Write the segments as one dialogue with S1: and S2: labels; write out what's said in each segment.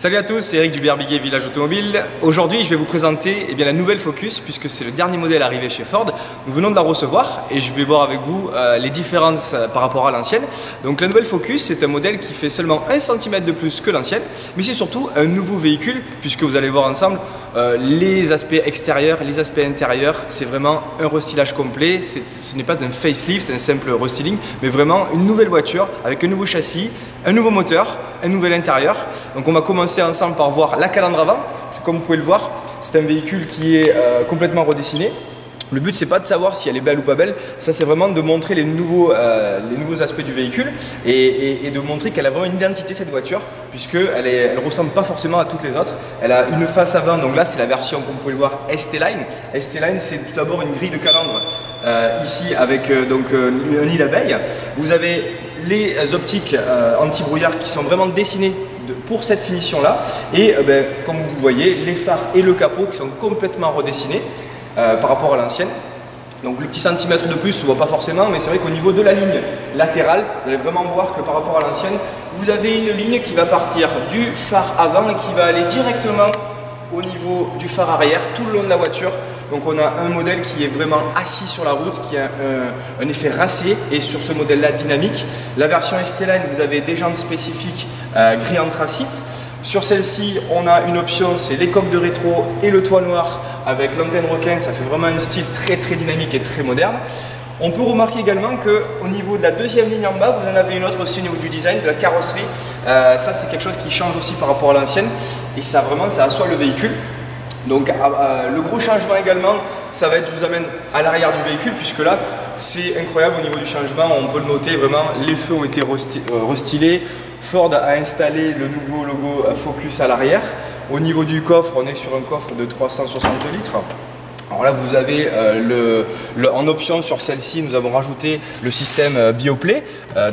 S1: Salut à tous, c'est Eric du BRBG Village Automobile. Aujourd'hui, je vais vous présenter la nouvelle Focus puisque c'est le dernier modèle arrivé chez Ford. Nous venons de la recevoir et je vais voir avec vous les différences par rapport à l'ancienne. Donc la nouvelle Focus, c'est un modèle qui fait seulement 1 cm de plus que l'ancienne, mais c'est surtout un nouveau véhicule puisque vous allez voir ensemble les aspects extérieurs, les aspects intérieurs. C'est vraiment un restylage complet. Ce n'est pas un facelift, un simple restyling, mais vraiment une nouvelle voiture avec un nouveau châssis, un nouveau moteur, un nouvel intérieur. Donc on va commencer ensemble par voir la calandre avant. Comme vous pouvez le voir, c'est un véhicule qui est complètement redessiné. Le but c'est pas de savoir si elle est belle ou pas belle, ça c'est vraiment de montrer les nouveaux aspects du véhicule et de montrer qu'elle a vraiment une identité cette voiture, puisqu'elle elle ressemble pas forcément à toutes les autres. Elle a une face avant, donc là c'est la version comme vous pouvez le voir ST-Line. ST-Line c'est tout d'abord une grille de calandre ici avec un nid d'abeille. Vous avez les optiques anti-brouillard qui sont vraiment dessinées pour cette finition là et comme vous voyez les phares et le capot qui sont complètement redessinés par rapport à l'ancienne. Donc le petit centimètre de plus se voit pas forcément, mais c'est vrai qu'au niveau de la ligne latérale, vous allez vraiment voir que par rapport à l'ancienne, vous avez une ligne qui va partir du phare avant et qui va aller directement au niveau du phare arrière tout le long de la voiture. Donc on a un modèle qui est vraiment assis sur la route, qui a un effet racé et sur ce modèle là dynamique. La version ST-Line, vous avez des jantes spécifiques gris anthracite. Sur celle-ci, on a une option, c'est les coques de rétro et le toit noir avec l'antenne requin. Ça fait vraiment un style très dynamique et très moderne. On peut remarquer également qu'au niveau de la deuxième ligne en bas, vous en avez une autre aussi au niveau du design, de la carrosserie. Ça c'est quelque chose qui change aussi par rapport à l'ancienne et ça assoit le véhicule. Donc le gros changement également, ça va être, je vous amène à l'arrière du véhicule, puisque là c'est incroyable au niveau du changement, on peut le noter vraiment, les feux ont été restylés. Ford a installé le nouveau logo Focus à l'arrière. Au niveau du coffre, on est sur un coffre de 360 litres. Alors là vous avez en option sur celle-ci, nous avons rajouté le système Bioplay,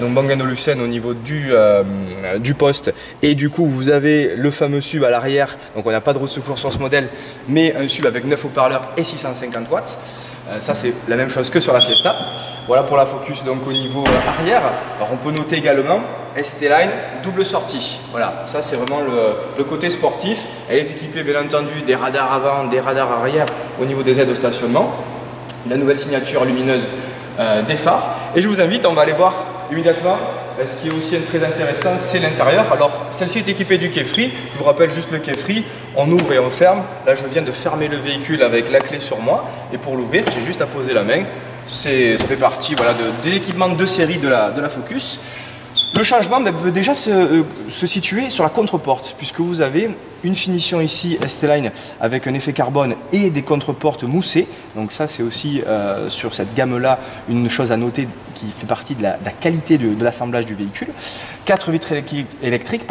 S1: donc Bang & Olufsen au niveau du poste, et du coup vous avez le fameux SUV à l'arrière. Donc on n'a pas de roue de secours sur ce modèle, mais un SUV avec 9 haut-parleurs et 650 watts. Ça c'est la même chose que sur la Fiesta. Voilà pour la Focus donc au niveau arrière. Alors on peut noter également ST-Line double sortie. Voilà, ça c'est vraiment le côté sportif. Elle est équipée bien entendu des radars avant, des radars arrière au niveau des aides au stationnement. La nouvelle signature lumineuse des phares. Et je vous invite, on va aller voir immédiatement. Ce qui est aussi très intéressant, c'est l'intérieur. Alors celle-ci est équipée du key free. Je vous rappelle juste le key free. On ouvre et on ferme. Là je viens de fermer le véhicule avec la clé sur moi. Et pour l'ouvrir, j'ai juste à poser la main. Ça fait partie de l'équipement de série de la Focus. Le changement peut déjà se situer sur la contre-porte, puisque vous avez une finition ici ST-Line avec un effet carbone et des contre-portes moussées. Donc ça c'est aussi sur cette gamme-là une chose à noter qui fait partie de la qualité de l'assemblage du véhicule. 4 vitres électriques,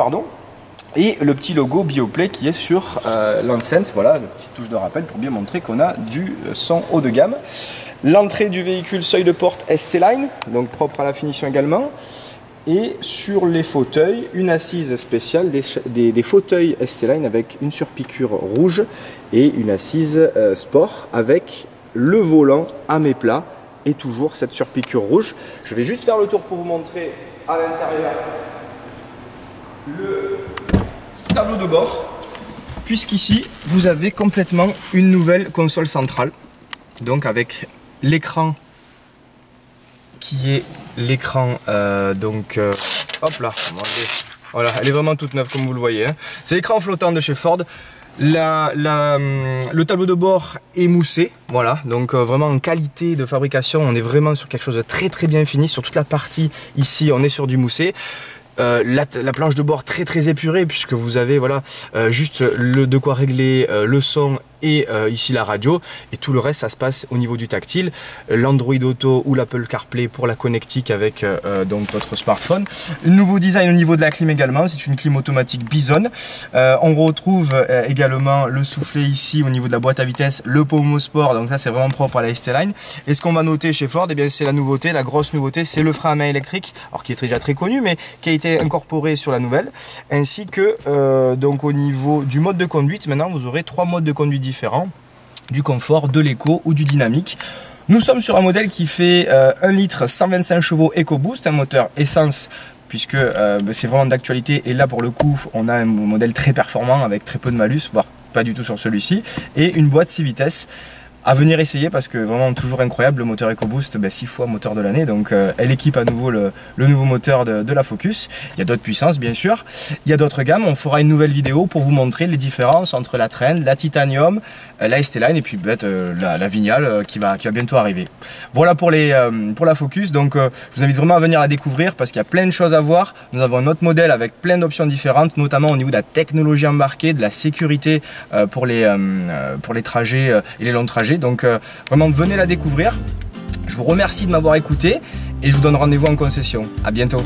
S1: et le petit logo Bioplay qui est sur l'enceinte. Voilà, une petite touche de rappel pour bien montrer qu'on a du son haut de gamme. L'entrée du véhicule, seuil de porte ST-Line, donc propre à la finition également. Et sur les fauteuils, une assise spéciale, des fauteuils ST-Line avec une surpiqûre rouge et une assise sport avec le volant à mes plats et toujours cette surpiqûre rouge. Je vais juste faire le tour pour vous montrer à l'intérieur le tableau de bord, puisqu'ici vous avez complètement une nouvelle console centrale, donc avec l'écran qui est l'écran hop là, voilà, elle est vraiment toute neuve comme vous le voyez, hein. C'est l'écran flottant de chez Ford. Le tableau de bord est moussé, voilà, donc vraiment en qualité de fabrication, on est vraiment sur quelque chose de très bien fini. Sur toute la partie ici, on est sur du moussé. La planche de bord très épurée, puisque vous avez juste de quoi régler le son et ici la radio, et tout le reste ça se passe au niveau du tactile. L'Android Auto ou l'Apple CarPlay pour la connectique avec votre smartphone. Nouveau design au niveau de la clim également, c'est une clim automatique Bison. On retrouve également le soufflet ici au niveau de la boîte à vitesse, le pommeau sport, donc ça c'est vraiment propre à la ST-Line. Et ce qu'on va noter chez Ford, c'est la nouveauté, la grosse nouveauté, c'est le frein à main électrique, alors qui est déjà très connu, mais qui a été incorporé sur la nouvelle, ainsi que donc au niveau du mode de conduite, maintenant vous aurez 3 modes de conduite différents, du confort, de l'éco ou du dynamique. Nous sommes sur un modèle qui fait 1 litre 125 chevaux EcoBoost, un moteur essence puisque c'est vraiment d'actualité. Et là, pour le coup, on a un modèle très performant avec très peu de malus, voire pas du tout sur celui-ci, et une boîte 6 vitesses. À venir essayer parce que vraiment toujours incroyable, le moteur EcoBoost, 6 fois moteur de l'année, donc elle équipe à nouveau le nouveau moteur de la Focus. Il y a d'autres puissances bien sûr, il y a d'autres gammes, on fera une nouvelle vidéo pour vous montrer les différences entre la Trend, la Titanium, la ST-Line et puis la Vignale qui va bientôt arriver. Voilà pour la Focus, donc je vous invite vraiment à venir la découvrir parce qu'il y a plein de choses à voir. Nous avons un autre modèle avec plein d'options différentes, notamment au niveau de la technologie embarquée, de la sécurité pour les trajets et les longs trajets. Donc vraiment venez la découvrir. Je vous remercie de m'avoir écouté et je vous donne rendez-vous en concession. À bientôt.